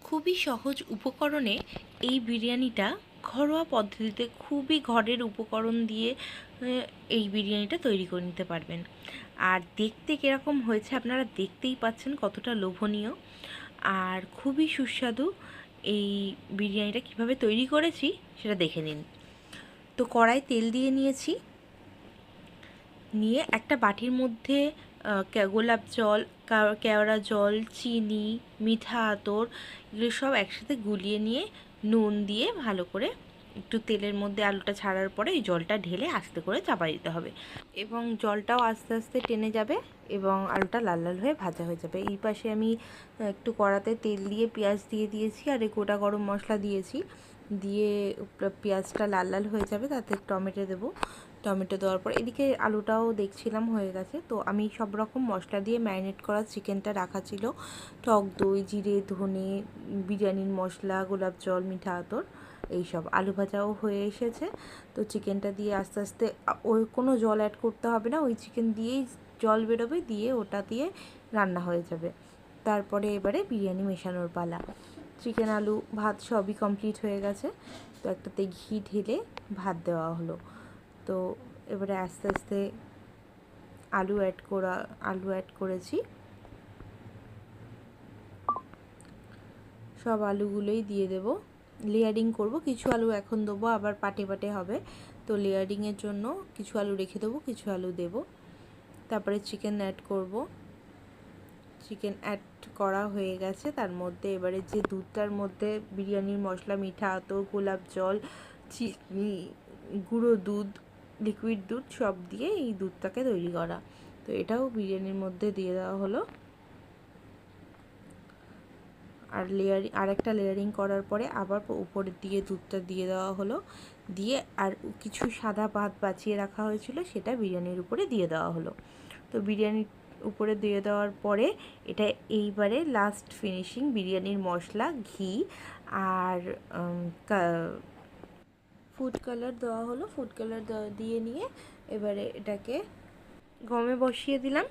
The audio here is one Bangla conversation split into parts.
খুবই সহজ উপকরণে এই বিরিয়ানিটা ঘরোয়া পদ্ধতিতে খুবই ঘরের উপকরণ দিয়ে এই বিরিয়ানিটা তৈরি করে নিতে পারবেন। আর দেখতে কীরকম হয়েছে আপনারা দেখতেই পাচ্ছেন কতটা লোভনীয় আর খুবই সুস্বাদু। এই বিরিয়ানিটা কিভাবে তৈরি করেছি সেটা দেখে নিন। তো কড়াই তেল দিয়ে নিয়েছি, নিয়ে একটা বাটির মধ্যে গোলাপ জল, কেওড়া জল, চিনি, মিঠা আতর এগুলো সব একসাথে গুলিয়ে নিয়ে নুন দিয়ে ভালো করে একটু তেলের মধ্যে আলুটা ছাড়ার পরে এই জলটা ঢেলে আস্তে করে চাপা দিতে হবে এবং জলটাও আস্তে আস্তে টেনে যাবে এবং আলুটা লাল লাল হয়ে ভাজা হয়ে যাবে। এই পাশে আমি একটু কড়াতে তেল দিয়ে পেঁয়াজ দিয়ে দিয়েছি আর এই গোটা গরম মশলা দিয়েছি, দিয়ে পেঁয়াজটা লাল লাল হয়ে যাবে তাতে টমেটো দেবো। টমেটো দেওয়ার পর এদিকে আলুটাও দেখছিলাম হয়ে গেছে। তো আমি সব রকম মশলা দিয়ে ম্যারিনেট করা চিকেনটা রাখা ছিল, টক দই, জিরে, ধনে, বিরিয়ানির মশলা, গোলাপ জল, মিঠা আতর এইসব। আলু ভাজাও হয়ে এসেছে। তো চিকেনটা দিয়ে আস্তে আস্তে ওই কোনো জল অ্যাড করতে হবে না, ওই চিকেন দিয়েই জল বেরোবে, দিয়ে ওটা দিয়ে রান্না হয়ে যাবে। তারপরে এবারে বিরিয়ানি মেশানোর পালা। চিকেন, আলু, ভাত সবই কমপ্লিট হয়ে গেছে। তো একটাতে ঘি ঢেলে ভাত দেওয়া হলো। তো এবারে আস্তে আস্তে আলু অ্যাড করেছি, সব আলুগুলোই দিয়ে দেব। লেয়ারিং করব, কিছু আলু এখন দেবো আবার পাটে পাটে হবে, তো লেয়ারিংয়ের জন্য কিছু আলু রেখে দেবো, কিছু আলু দেব। তারপরে চিকেন অ্যাড করব। চিকেন অ্যাড করা হয়ে গেছে। তার মধ্যে এবারে যে দুধটার মধ্যে বিরিয়ানির মশলা, মিঠা আতর, গোলাপ জল, চিনি, গুঁড়ো দুধ, লিকুইড দুধ সব দিয়ে এই দুধটাকে তৈরি করা, তো এটাও বিরিয়ানির মধ্যে দিয়ে দেওয়া হলো। আর আরেকটা লেয়ারিং করার পরে আবার উপরের দিকে দুধটা দিয়ে দেওয়া হলো, দিয়ে আর কিছু সাদা ভাত বাঁচিয়ে রাখা হয়েছিল সেটা বিরিয়ানির উপরে দিয়ে দেওয়া হলো। তো বিরিয়ানির উপরে দিয়ে দেওয়ার পরে এটা এইবারে লাস্ট ফিনিশিং বিরিয়ানির মশলা, ঘি আর ফুড কালার দেওয়া হলো। ফুড কালার দিয়ে নিয়ে এবারে এটাকে গমে বসিয়ে দিলাম।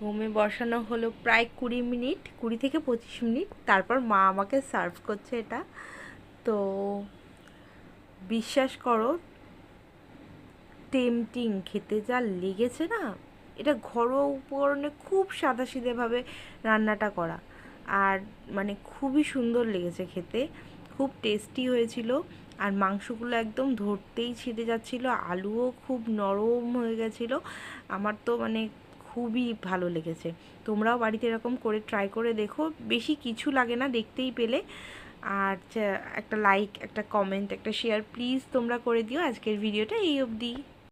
গমে বসানো হলো প্রায় 20 থেকে 25 মিনিট। তারপর মা আমাকে সার্ভ করছে এটা। তো বিশ্বাস করো, টেম্পটিং, খেতে যা লেগেছে না। এটা ঘরোয়া উপকরণে খুব সাদাসিধেভাবে রান্নাটা করা, আর মানে খুবই সুন্দর লেগেছে খেতে, খুব টেস্টি হয়েছিল। আর মাংসগুলো একদম ধরতেই ছিঁড়ে যাচ্ছিলো, আলুও খুব নরম হয়ে গেছিলো। আমার তো মানে খুবই ভালো লেগেছে। তোমরাও বাড়িতে এরকম করে ট্রাই করে দেখো, বেশি কিছু লাগে না দেখতেই পেলে। আর একটা লাইক, একটা কমেন্ট, একটা শেয়ার প্লিজ তোমরা করে দিও। আজকের ভিডিওটা এই অবধি।